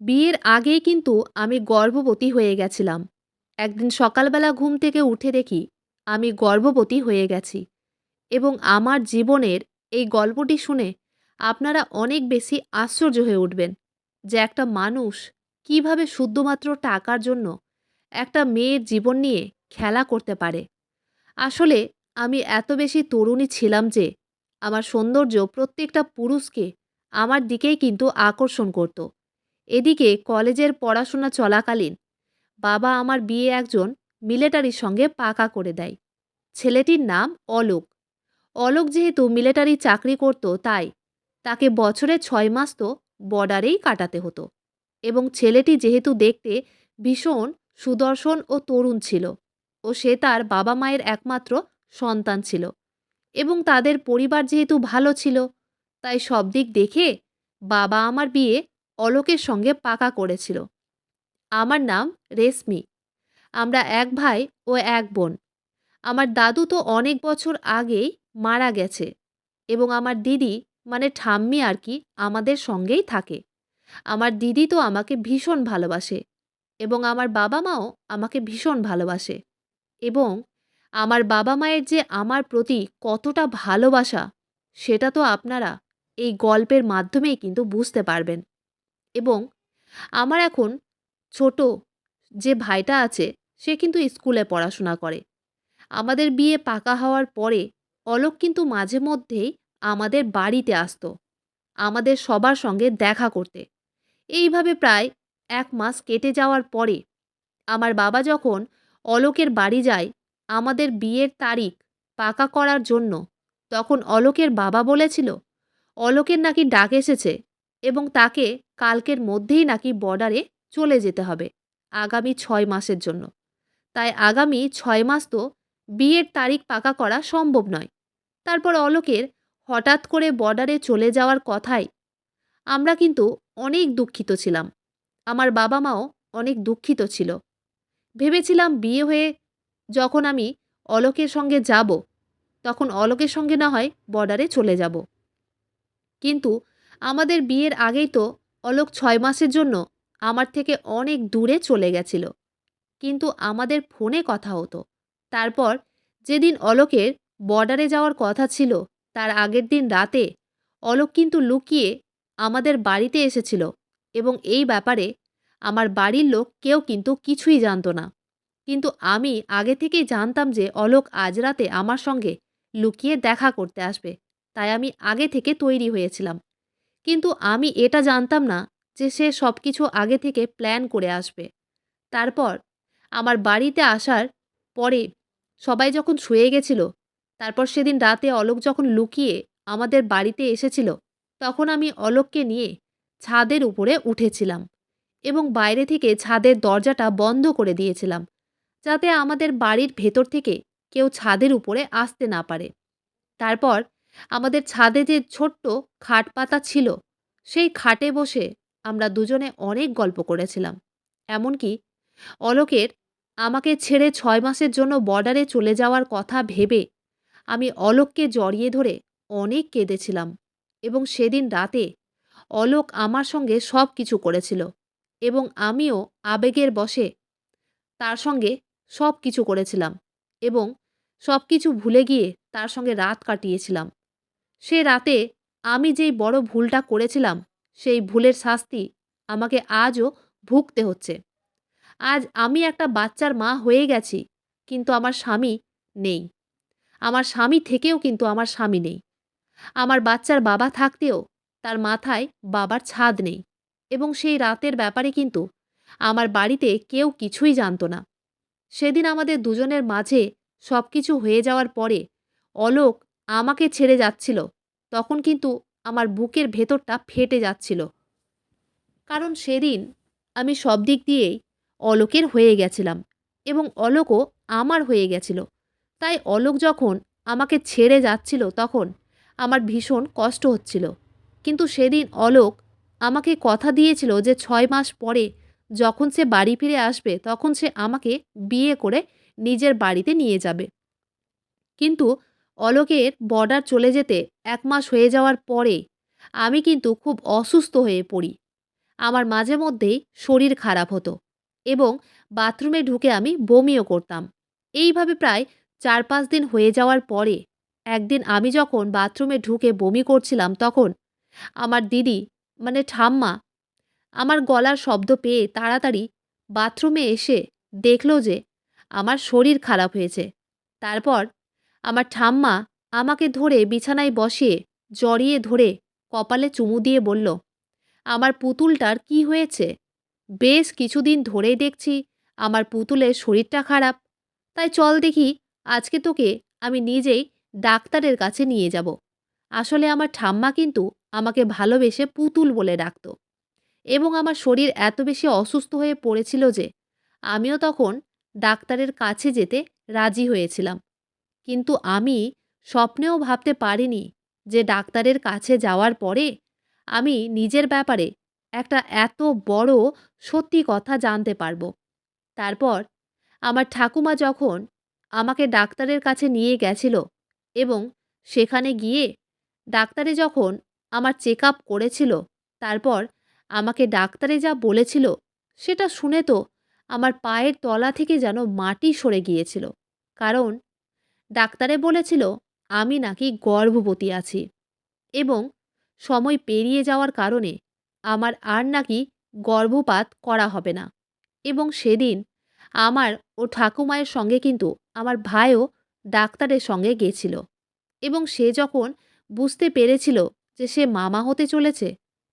বিয়ের আগেই কিন্তু আমি গর্ভবতী হয়ে গেছিলাম। একদিন সকালবেলা ঘুম থেকে উঠে দেখি আমি গর্ভবতী হয়ে গেছি এবং আমার জীবনের এই গল্পটি শুনে আপনারা অনেক বেশি আশ্চর্য হয়ে উঠবেন যে একটা মানুষ কিভাবে শুধুমাত্র টাকার জন্য একটা মেয়ের জীবন নিয়ে খেলা করতে পারে। আসলে আমি এত বেশি তরুণী ছিলাম যে আমার সৌন্দর্য প্রত্যেকটা পুরুষকে আমার দিকেই কিন্তু আকর্ষণ করত। এদিকে কলেজের পড়াশোনা চলাকালীন বাবা আমার বিয়ে একজন মিলিটারির সঙ্গে পাকা করে দেয়। ছেলেটির নাম অলোক। অলোক যেহেতু মিলিটারি চাকরি করত তাই তাকে বছরে 6 মাস তো বর্ডারেই কাটাতে হতো। এবং ছেলেটি যেহেতু দেখতে ভীষণ সুদর্শন ও তরুণ ছিল ও সে তার বাবা মায়ের একমাত্র সন্তান ছিল এবং তাদের পরিবার যেহেতু ভালো ছিল তাই সব দিক দেখে বাবা আমার বিয়ে অলোকের সঙ্গে পাকা করেছিল। আমার নাম রেশমি। আমরা এক ভাই ও এক বোন। আমার দাদু তো অনেক বছর আগেই মারা গেছে এবং আমার দিদি মানে ঠাম্মি আর কি আমাদের সঙ্গেই থাকে। আমার দিদি তো আমাকে ভীষণ ভালোবাসে এবং আমার বাবা মাও আমাকে ভীষণ ভালোবাসে এবং আমার বাবা মায়ের যে আমার প্রতি কতটা ভালোবাসা সেটা তো আপনারা এই গল্পের মাধ্যমেই কিন্তু বুঝতে পারবেন। এবং আমার এখন ছোট যে ভাইটা আছে সে কিন্তু স্কুলে পড়াশোনা করে। আমাদের বিয়ে পাকা হওয়ার পরে অলোক কিন্তু মাঝে মধ্যেই আমাদের বাড়িতে আসতো আমাদের সবার সঙ্গে দেখা করতে। এইভাবে প্রায় 1 মাস কেটে যাওয়ার পরে আমার বাবা যখন অলোকের বাড়ি যায় আমাদের বিয়ের তারিখ পাকা করার জন্য, তখন অলোকের বাবা বলেছিল অলোকের নাকি ডাক এসেছে এবং তাকে কালকের মধ্যেই নাকি বর্ডারে চলে যেতে হবে আগামী 6 মাসের জন্য। তাই আগামী 6 মাস তো বিয়ের তারিখ পাকা করা সম্ভব নয়। তারপর অলোকের হঠাৎ করে বর্ডারে চলে যাওয়ার কথায় আমরা কিন্তু অনেক দুঃখিত ছিলাম। আমার বাবা মাও অনেক দুঃখিত ছিল। ভেবেছিলাম বিয়ে হয়ে যখন আমি অলোকের সঙ্গে যাব, তখন অলোকের সঙ্গে না হয় বর্ডারে চলে যাব। কিন্তু আমাদের বিয়ের আগেই তো অলোক 6 মাসের জন্য আমার থেকে অনেক দূরে চলে গেছিল। কিন্তু আমাদের ফোনে কথা হতো। তারপর যেদিন অলোকের বর্ডারে যাওয়ার কথা ছিল তার আগের দিন রাতে অলোক কিন্তু লুকিয়ে আমাদের বাড়িতে এসেছিল এবং এই ব্যাপারে আমার বাড়ির লোক কেউ কিন্তু কিছুই জানতো না। কিন্তু আমি আগে থেকেই জানতাম যে অলোক আজ রাতে আমার সঙ্গে লুকিয়ে দেখা করতে আসবে। তাই আমি আগে থেকে তৈরি হয়েছিলাম। কিন্তু আমি এটা জানতাম না যে সে সবকিছু আগে থেকে প্ল্যান করে আসবে। তারপর আমার বাড়িতে আসার পরে সবাই যখন শুয়ে গেছিল, তারপর সেদিন রাতে অলোক যখন লুকিয়ে আমাদের বাড়িতে এসেছিল, তখন আমি অলোককে নিয়ে ছাদের উপরে উঠেছিলাম এবং বাইরে থেকে ছাদের দরজাটা বন্ধ করে দিয়েছিলাম, যাতে আমাদের বাড়ির ভেতর থেকে কেউ ছাদের উপরে আসতে না পারে। তারপর আমাদের ছাদে যে ছোট্ট খাট পাতা ছিল, সেই খাটে বসে আমরা দুজনে অনেক গল্প করেছিলাম। এমনকি অলোকের আমাকে ছেড়ে 6 মাসের জন্য বর্ডারে চলে যাওয়ার কথা ভেবে আমি অলোককে জড়িয়ে ধরে অনেক কেঁদেছিলাম এবং সেদিন রাতে অলোক আমার সঙ্গে সব কিছু করেছিল এবং আমিও আবেগের বশে তার সঙ্গে সব কিছু করেছিলাম এবং সব কিছু ভুলে গিয়ে তার সঙ্গে রাত কাটিয়েছিলাম। সে রাতে আমি যেই বড় ভুলটা করেছিলাম, সেই ভুলের শাস্তি আমাকে আজও ভুগতে হচ্ছে। আজ আমি একটা বাচ্চার মা হয়ে গেছি, কিন্তু আমার স্বামী নেই। আমার স্বামী থেকেও কিন্তু আমার স্বামী নেই। আমার বাচ্চার বাবা থাকতেও তার মাথায় বাবার ছাদ নেই এবং সেই রাতের ব্যাপারে কিন্তু আমার বাড়িতে কেউ কিছুই জানত না। সেদিন আমাদের দুজনের মাঝে সবকিছু হয়ে যাওয়ার পরে অলোক আমাকে ছেড়ে যাচ্ছিল, তখন কিন্তু আমার বুকের ভেতরটা ফেটে যাচ্ছিল। কারণ সেদিন আমি সব দিক দিয়েই অলোকের হয়ে গেছিলাম এবং অলোকও আমার হয়ে গেছিল। তাই অলোক যখন আমাকে ছেড়ে যাচ্ছিল তখন আমার ভীষণ কষ্ট হচ্ছিল। কিন্তু সেদিন অলোক আমাকে কথা দিয়েছিল যে 6 মাস পরে যখন সে বাড়ি ফিরে আসবে তখন সে আমাকে বিয়ে করে নিজের বাড়িতে নিয়ে যাবে। কিন্তু অলোকের বর্ডার চলে যেতে 1 মাস হয়ে যাওয়ার পরে আমি কিন্তু খুব অসুস্থ হয়ে পড়ি। আমার মাঝে মধ্যেই শরীর খারাপ হতো এবং বাথরুমে ঢুকে আমি বমিও করতাম। এইভাবে প্রায় ৪-৫ দিন হয়ে যাওয়ার পরে একদিন আমি যখন বাথরুমে ঢুকে বমি করছিলাম তখন আমার দিদি মানে ঠাম্মা আমার গলার শব্দ পেয়ে তাড়াতাড়ি বাথরুমে এসে দেখল যে আমার শরীর খারাপ হয়েছে। তারপর আমার ঠাম্মা আমাকে ধরে বিছানায় বসিয়ে জড়িয়ে ধরে কপালে চুমু দিয়ে বলল, আমার পুতুলটার কি হয়েছে? বেশ কিছুদিন ধরেই দেখছি আমার পুতুলের শরীরটা খারাপ। তাই চল দেখি আজকে তোকে আমি নিজেই ডাক্তারের কাছে নিয়ে যাব। আসলে আমার ঠাম্মা কিন্তু আমাকে ভালোবেসে পুতুল বলে ডাকত এবং আমার শরীর এত বেশি অসুস্থ হয়ে পড়েছিল যে আমিও তখন ডাক্তারের কাছে যেতে রাজি হয়েছিলাম। কিন্তু আমি স্বপ্নেও ভাবতে পারিনি যে ডাক্তারের কাছে যাওয়ার পরে আমি নিজের ব্যাপারে একটা এত বড় সত্যি কথা জানতে পারবো। তারপর আমার ঠাকুমা যখন আমাকে ডাক্তারের কাছে নিয়ে গেছিল এবং সেখানে গিয়ে ডাক্তারে যখন আমার চেক আপ করেছিল, তারপর আমাকে ডাক্তারে যা বলেছিল সেটা শুনে তো আমার পায়ের তলা থেকে যেন মাটি সরে গিয়েছিল। কারণ ডাক্তারে বলেছিল আমি নাকি গর্ভবতী আছি এবং সময় পেরিয়ে যাওয়ার কারণে আমার আর নাকি গর্ভপাত করা হবে না। এবং সেদিন আমার ও ঠাকুমায়ের সঙ্গে কিন্তু আমার ভাইও ডাক্তারের সঙ্গে গেছিল এবং সে যখন বুঝতে পেরেছিল যে সে মামা হতে চলেছে,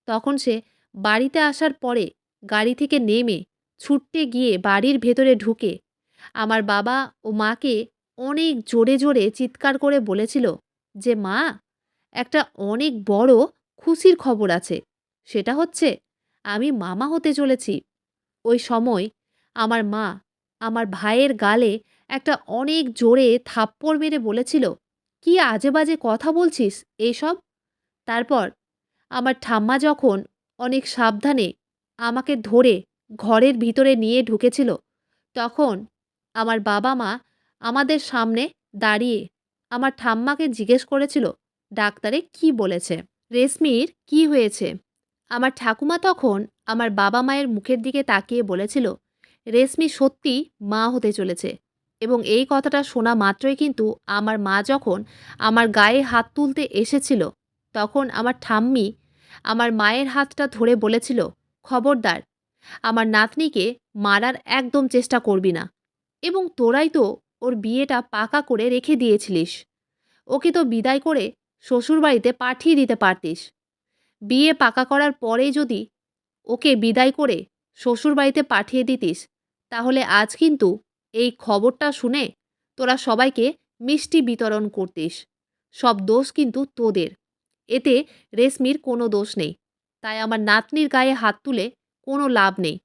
তখন সে বাড়িতে আসার পরে গাড়ি থেকে নেমে ছুটতে গিয়ে বাড়ির ভেতরে ঢুকে আমার বাবা ও মাকে অনেক জোরে জোরে চিৎকার করে বলেছিল যে, মা, একটা অনেক বড় খুশির খবর আছে। সেটা হচ্ছে আমি মামা হতে চলেছি। ওই সময় আমার মা আমার ভাইয়ের গালে একটা অনেক জোরে থাপ্পড় মেরে বলেছিল, কি আজে বাজে কথা বলছিস এইসব? তারপর আমার ঠাম্মা যখন অনেক সাবধানে আমাকে ধরে ঘরের ভিতরে নিয়ে ঢুকেছিল, তখন আমার বাবা মা আমাদের সামনে দাঁড়িয়ে আমার ঠাম্মাকে জিজ্ঞেস করেছিল ডাক্তারে কি বলেছে, রেশমির কি হয়েছে। আমার ঠাকুমা তখন আমার বাবা মায়ের মুখের দিকে তাকিয়ে বলেছিল, রেশমি সত্যি মা হতে চলেছে। এবং এই কথাটা শোনা মাত্রই কিন্তু আমার মা যখন আমার গায়ে হাত তুলতে এসেছিল, তখন আমার ঠাম্মি আমার মায়ের হাতটা ধরে বলেছিল, খবরদার, আমার নাতনিকে মারার একদম চেষ্টা করবি না। এবং তোরাই তো ওর বিয়েটা পাকা করে রেখে দিয়েছিলিস। ওকে তো বিদায় করে শ্বশুরবাড়িতে পাঠিয়ে দিতে পারতিস। বিয়ে পাকা করার পরেই যদি ওকে বিদায় করে শ্বশুরবাড়িতে পাঠিয়ে দিতিস, তাহলে আজ কিন্তু এই খবরটা শুনে তোরা সবাইকে মিষ্টি বিতরণ করতিস। সব দোষ কিন্তু তোদের। এতে রেশমির কোনো দোষ নেই। তাই আমার নাতনির গায়ে হাত তুলে কোনো লাভ নেই।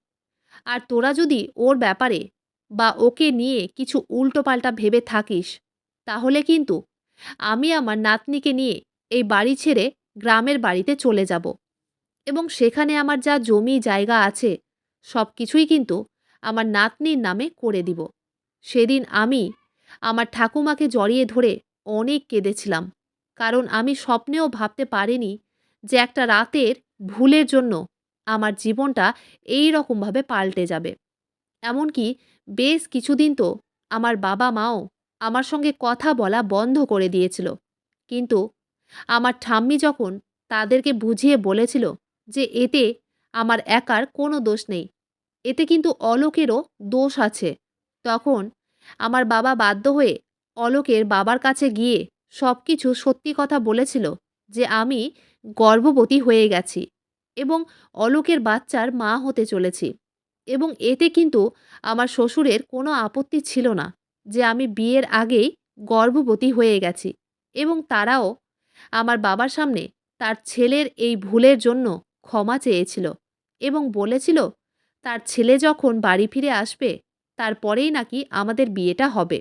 আর তোরা যদি ওর ব্যাপারে বা ওকে নিয়ে কিছু উল্টোপাল্টা ভেবে থাকিস, তাহলে কিন্তু আমি আমার নাতনিকে নিয়ে এই বাড়ি ছেড়ে গ্রামের বাড়িতে চলে যাব এবং সেখানে আমার যা জমি জায়গা আছে সব কিছুই কিন্তু আমার নাতনির নামে করে দিব। সেদিন আমি আমার ঠাকুমাকে জড়িয়ে ধরে অনেক কেঁদেছিলাম, কারণ আমি স্বপ্নেও ভাবতে পারিনি যে একটা রাতের ভুলের জন্য আমার জীবনটা এই রকমভাবে পাল্টে যাবে। এমনকি বেশ কিছুদিন তো আমার বাবা মাও আমার সঙ্গে কথা বলা বন্ধ করে দিয়েছিল। কিন্তু আমার ঠাম্মি যখন তাদেরকে বুঝিয়ে বলেছিল যে এতে আমার একার কোনো দোষ নেই, এতে কিন্তু অলোকেরও দোষ আছে, তখন আমার বাবা বাধ্য হয়ে অলোকের বাবার কাছে গিয়ে সব কিছু সত্যি কথা বলেছিল যে আমি গর্ভবতী হয়ে গেছি এবং অলোকের বাচ্চার মা হতে চলেছি। এবং এতে কিন্তু আমার শ্বশুরের কোনো আপত্তি ছিল না যে আমি বিয়ের আগেই গর্ভবতী হয়ে গেছি এবং তারাও আমার বাবার সামনে তার ছেলের এই ভুলের জন্য ক্ষমা চেয়েছিল এবং বলেছিল তার ছেলে যখন বাড়ি ফিরে আসবে তারপরেই নাকি আমাদের বিয়েটা হবে।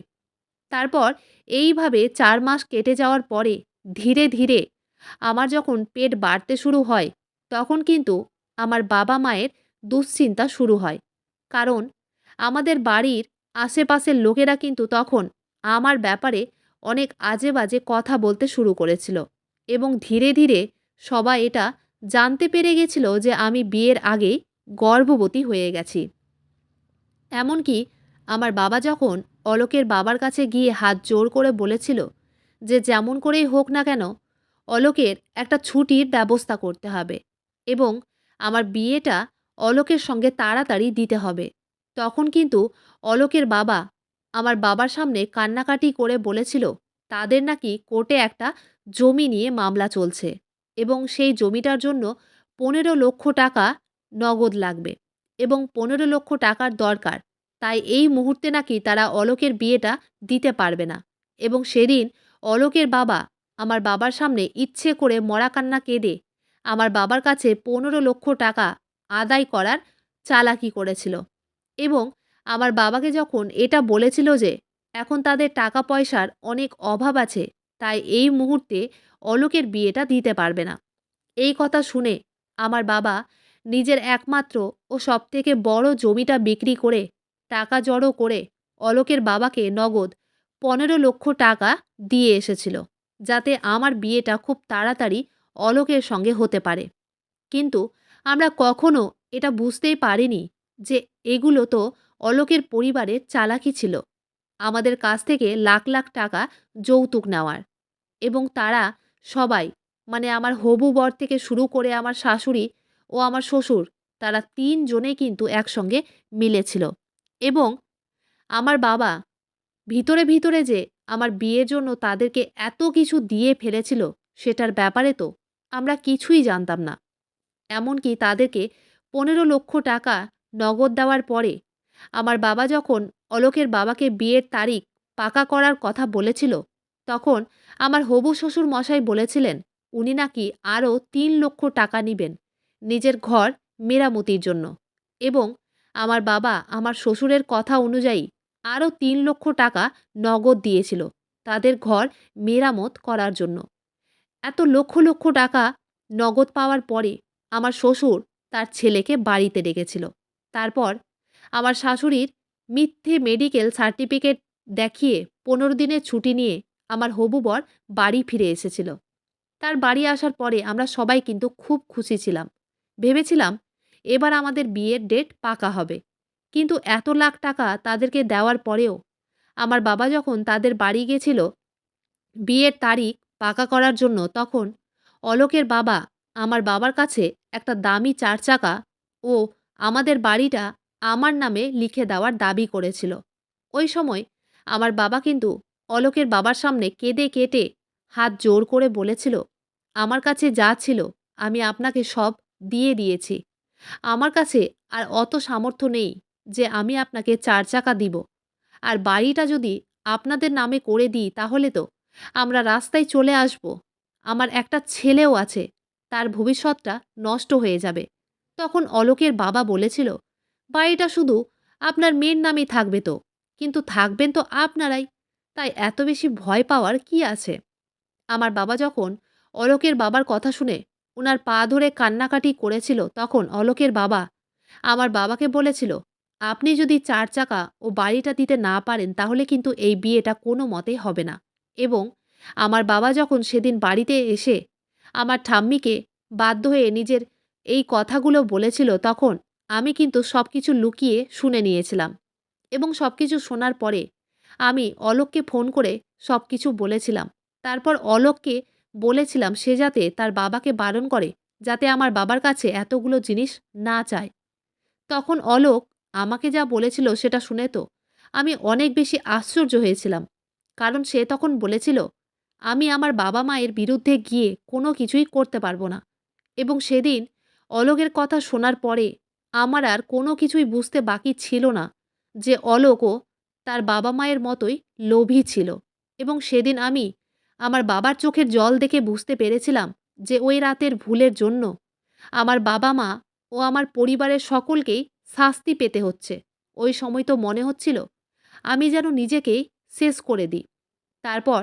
তারপর এইভাবে ৪ মাস কেটে যাওয়ার পরে ধীরে ধীরে আমার যখন পেট বাড়তে শুরু হয়, তখন কিন্তু আমার বাবা মায়ের দুশ্চিন্তা শুরু হয়। কারণ আমাদের বাড়ির আশেপাশের লোকেরা কিন্তু তখন আমার ব্যাপারে অনেক আজে বাজে কথা বলতে শুরু করেছিল এবং ধীরে ধীরে সবাই এটা জানতে পেরে গেছিল যে আমি বিয়ের আগেই গর্ভবতী হয়ে গেছি। এমনকি আমার বাবা যখন অলোকের বাবার কাছে গিয়ে হাত জোড় করে বলেছিল যে যেমন করেই হোক না কেন অলোকের একটা ছুটির ব্যবস্থা করতে হবে এবং আমার বিয়েটা অলোকের সঙ্গে তাড়াতাড়ি দিতে হবে, তখন কিন্তু অলোকের বাবা আমার বাবার সামনে কান্নাকাটি করে বলেছিল তাদের নাকি কোর্টে একটা জমি নিয়ে মামলা চলছে এবং সেই জমিটার জন্য 15 লক্ষ টাকা নগদ লাগবে এবং 15 লক্ষ টাকার দরকার। তাই এই মুহূর্তে নাকি তারা অলোকের বিয়েটা দিতে পারবে না এবং সেদিন অলোকের বাবা আমার বাবার সামনে ইচ্ছে করে মরা কান্না কেঁদে আমার বাবার কাছে 15 লক্ষ টাকা আদায় করার চালাকি করেছিল এবং আমার বাবাকে যখন এটা বলেছিল যে এখন তাদের টাকা পয়সার অনেক অভাব আছে, তাই এই মুহূর্তে অলোকের বিয়েটা দিতে পারবে না। এই কথা শুনে আমার বাবা নিজের একমাত্র ও সবথেকে বড় জমিটা বিক্রি করে টাকা জড়ো করে অলোকের বাবাকে নগদ 15 লক্ষ টাকা দিয়ে এসেছিল, যাতে আমার বিয়েটা খুব তাড়াতাড়ি অলোকের সঙ্গে হতে পারে। কিন্তু আমরা কখনো এটা বুঝতেই পারিনি যে এগুলো তো অলোকের পরিবারের চালাকি ছিল, আমাদের কাছ থেকে লাখ লাখ টাকা যৌতুক নেওয়ার। এবং তারা সবাই, মানে আমার হবু বর থেকে শুরু করে আমার শাশুড়ি ও আমার শ্বশুর, তারা ৩ জনেই কিন্তু একসঙ্গে মিলেছিল এবং আমার বাবা ভিতরে ভিতরে যে আমার বিয়ের জন্য তাদেরকে এত কিছু দিয়ে ফেলেছিল সেটার ব্যাপারে তো আমরা কিছুই জানতাম না। এমনকি তাদেরকে 15 লক্ষ টাকা নগদ দেওয়ার পরে আমার বাবা যখন অলোকের বাবাকে বিয়ের তারিখ পাকা করার কথা বলেছিল, তখন আমার হবু শ্বশুর মশাই বলেছিলেন উনি নাকি আরও 3 লক্ষ টাকা নিবেন নিজের ঘর মেরামতির জন্য এবং আমার বাবা আমার শ্বশুরের কথা অনুযায়ী আরও 3 লক্ষ টাকা নগদ দিয়েছিল তাদের ঘর মেরামত করার জন্য। এত লক্ষ লক্ষ টাকা নগদ পাওয়ার পরে আমার শ্বশুর তার ছেলেকে বাড়িতে ডেকেছিল। তারপর আমার শাশুড়ির মিথ্যে মেডিকেল সার্টিফিকেট দেখিয়ে 15 দিনের ছুটি নিয়ে আমার হবু বর বাড়ি ফিরে এসেছিল। তার বাড়ি আসার পরে আমরা সবাই কিন্তু খুব খুশি ছিলাম। ভেবেছিলাম এবার আমাদের বিয়ের ডেট পাকা হবে। কিন্তু এত লাখ টাকা তাদেরকে দেওয়ার পরেও আমার বাবা যখন তাদের বাড়ি গেছিল বিয়ের তারিখ পাকা করার জন্য, তখন অলোকের বাবা আমার বাবার কাছে একটা দামি 4 চাকা ও আমাদের বাড়িটা আমার নামে লিখে দেওয়ার দাবি করেছিল। ওই সময় আমার বাবা কিন্তু অলোকের বাবার সামনে কেঁদে কেটে হাত জোড় করে বলেছিল, আমার কাছে যা ছিল আমি আপনাকে সব দিয়ে দিয়েছি। আমার কাছে আর অত সামর্থ্য নেই যে আমি আপনাকে 4 চাকা দিব। আর বাড়িটা যদি আপনাদের নামে করে দিই তাহলে তো আমরা রাস্তায় চলে আসব। আমার একটা ছেলেও আছে, তার ভবিষ্যৎটা নষ্ট হয়ে যাবে। তখন অলোকের বাবা বলেছিল, বাড়িটা শুধু আপনার মেয়ের নামেই থাকবে তো, কিন্তু থাকবেন তো আপনারাই, তাই এত বেশি ভয় পাওয়ার কি আছে। আমার বাবা যখন অলোকের বাবার কথা শুনে উনার পা ধরে কান্নাকাটি করেছিল, তখন অলোকের বাবা আমার বাবাকে বলেছিল, আপনি যদি 4 চাকা ও বাড়িটা দিতে না পারেন তাহলে কিন্তু এই বিয়েটা কোনো মতেই হবে না। এবং আমার বাবা যখন সেদিন বাড়িতে এসে আমার ঠাম্মিকে বাধ্য হয়ে নিজের এই কথাগুলো বলেছিল, তখন আমি কিন্তু সব কিছু লুকিয়ে শুনে নিয়েছিলাম এবং সব কিছু শোনার পরে আমি অলোককে ফোন করে সব কিছু বলেছিলাম। তারপর অলোককে বলেছিলাম সে যাতে তার বাবাকে বারণ করে যাতে আমার বাবার কাছে এতগুলো জিনিস না চায়। তখন অলোক আমাকে যা বলেছিল সেটা শুনে তো আমি অনেক বেশি আশ্চর্য হয়েছিলাম। কারণ সে তখন বলেছিল, আমি আমার বাবা-মায়ের বিরুদ্ধে গিয়ে কোনো কিছুই করতে পারবো না। এবং সেদিন অলোকের কথা শোনার পরে আমার আর কোনো কিছুই বুঝতে বাকি ছিল না যে অলোকও তার বাবা-মায়ের মতোই লোভী ছিল। এবং সেদিন আমি আমার বাবার চোখের জল দেখে বুঝতে পেরেছিলাম যে ওই রাতের ভুলের জন্য আমার বাবা-মা ও আমার পরিবারের সকলকেই শাস্তি পেতে হচ্ছে। ওই সময় তো মনে হচ্ছিল আমি যেন নিজেকেই শেষ করে দিই। তারপর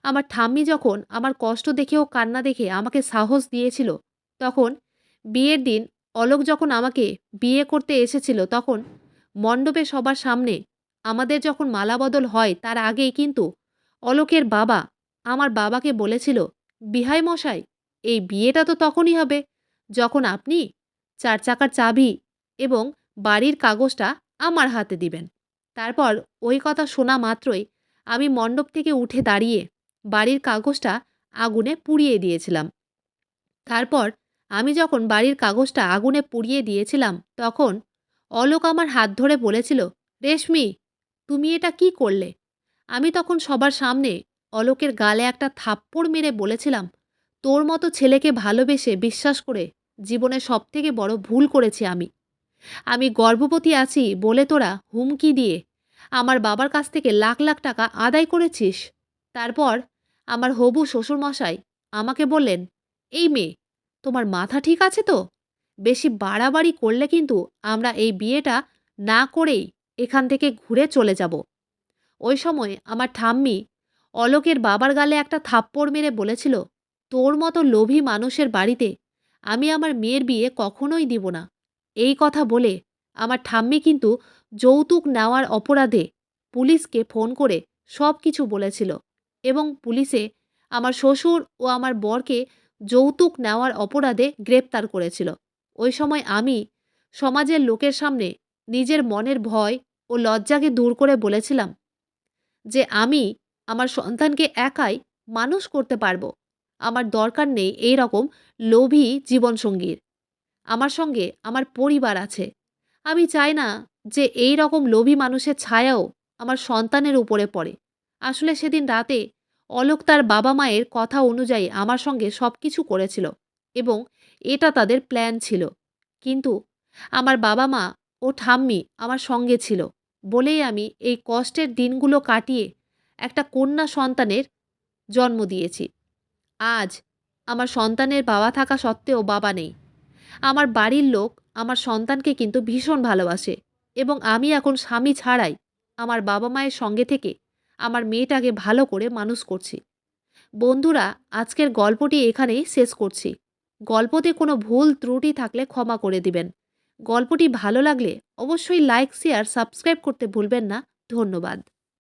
আমার ঠাম্মি যখন আমার কষ্ট দেখে ও কান্না দেখে আমাকে সাহস দিয়েছিল, তখন বিয়ের দিন অলোক যখন আমাকে বিয়ে করতে এসেছিল, তখন মণ্ডপে সবার সামনে আমাদের যখন মালাবদল হয় তার আগেই কিন্তু অলোকের বাবা আমার বাবাকে বলেছিল, বিহাই মশাই, এই বিয়েটা তো তখনই হবে যখন আপনি ৪ চাকার চাবি এবং বাড়ির কাগজটা আমার হাতে দিবেন। তারপর ওই কথা শোনা মাত্রই আমি মণ্ডপ থেকে উঠে দাঁড়িয়ে বাড়ির কাগজটা আগুনে পুড়িয়ে দিয়েছিলাম। তারপর আমি যখন বাড়ির কাগজটা আগুনে পুড়িয়ে দিয়েছিলাম, তখন অলোক আমার হাত ধরে বলেছিল, "রেশমি, তুমি এটা কি করলে?" আমি তখন সবার সামনে অলোকের গালে একটা থাপ্পড় মেরে বলেছিলাম, "তোর মতো ছেলেকে ভালোবেসে বিশ্বাস করে জীবনে সবথেকে বড় ভুল করেছি আমি। আমি গর্ভবতী আছি বলে তোরা হুমকি দিয়ে আমার বাবার কাছ থেকে লাখ লাখ টাকা আদায় করেছিস।" তারপর আমার হবু শ্বশুরমশাই আমাকে বললেন, "এই মেয়ে, তোমার মাথা ঠিক আছে তো? বেশি বাড়াবাড়ি করলে কিন্তু আমরা এই বিয়েটা না করেই এখান থেকে ঘুরে চলে যাব।" ওই সময় আমার ঠাম্মি অলোকের বাবার গালে একটা থাপ্পড় মেরে বলেছিল, "তোর মতো লোভী মানুষের বাড়িতে আমি আমার মেয়ের বিয়ে কখনোই দিব না।" এই কথা বলে আমার ঠাম্মি কিন্তু যৌতুক নেওয়ার অপরাধে পুলিশকে ফোন করে সব কিছু বলেছিল এবং পুলিশে আমার শ্বশুর ও আমার বরকে যৌতুক নেওয়ার অপরাধে গ্রেপ্তার করেছিল। ওই সময় আমি সমাজের লোকের সামনে নিজের মনের ভয় ও লজ্জাকে দূর করে বলেছিলাম যে আমি আমার সন্তানকে একাই মানুষ করতে পারবো। আমার দরকার নেই এই রকম লোভী জীবনসঙ্গীর। আমার সঙ্গে আমার পরিবার আছে। আমি চাই না যে এই রকম লোভী মানুষের ছায়াও আমার সন্তানের উপরে পড়ে। আসলে সেদিন রাতে অলোক তার বাবা-মায়ের কথা অনুযায়ী আমার সঙ্গে সবকিছু করেছিল এবং এটা তাদের প্ল্যান ছিল। কিন্তু আমার বাবা-মা ও ঠাম্মি আমার সঙ্গে ছিল বলেই আমি এই কষ্টের দিনগুলো কাটিয়ে একটা কন্যা সন্তানের জন্ম দিয়েছি। আজ আমার সন্তানের বাবা থাকা সত্ত্বেও বাবা নেই। আমার বাড়ির লোক আমার সন্তানকে কিন্তু ভীষণ ভালোবাসে এবং আমি এখন স্বামী ছাড়াই আমার বাবা-মায়ের সঙ্গে থেকে আমার মেয়েটাকে ভালো করে মানুষ করছি। বন্ধুরা, আজকের গল্পটি এখানেই শেষ করছি। গল্পতে কোনো ভুল ত্রুটি থাকলে ক্ষমা করে দিবেন। গল্পটি ভালো লাগলে অবশ্যই লাইক, শেয়ার, সাবস্ক্রাইব করতে ভুলবেন না। ধন্যবাদ।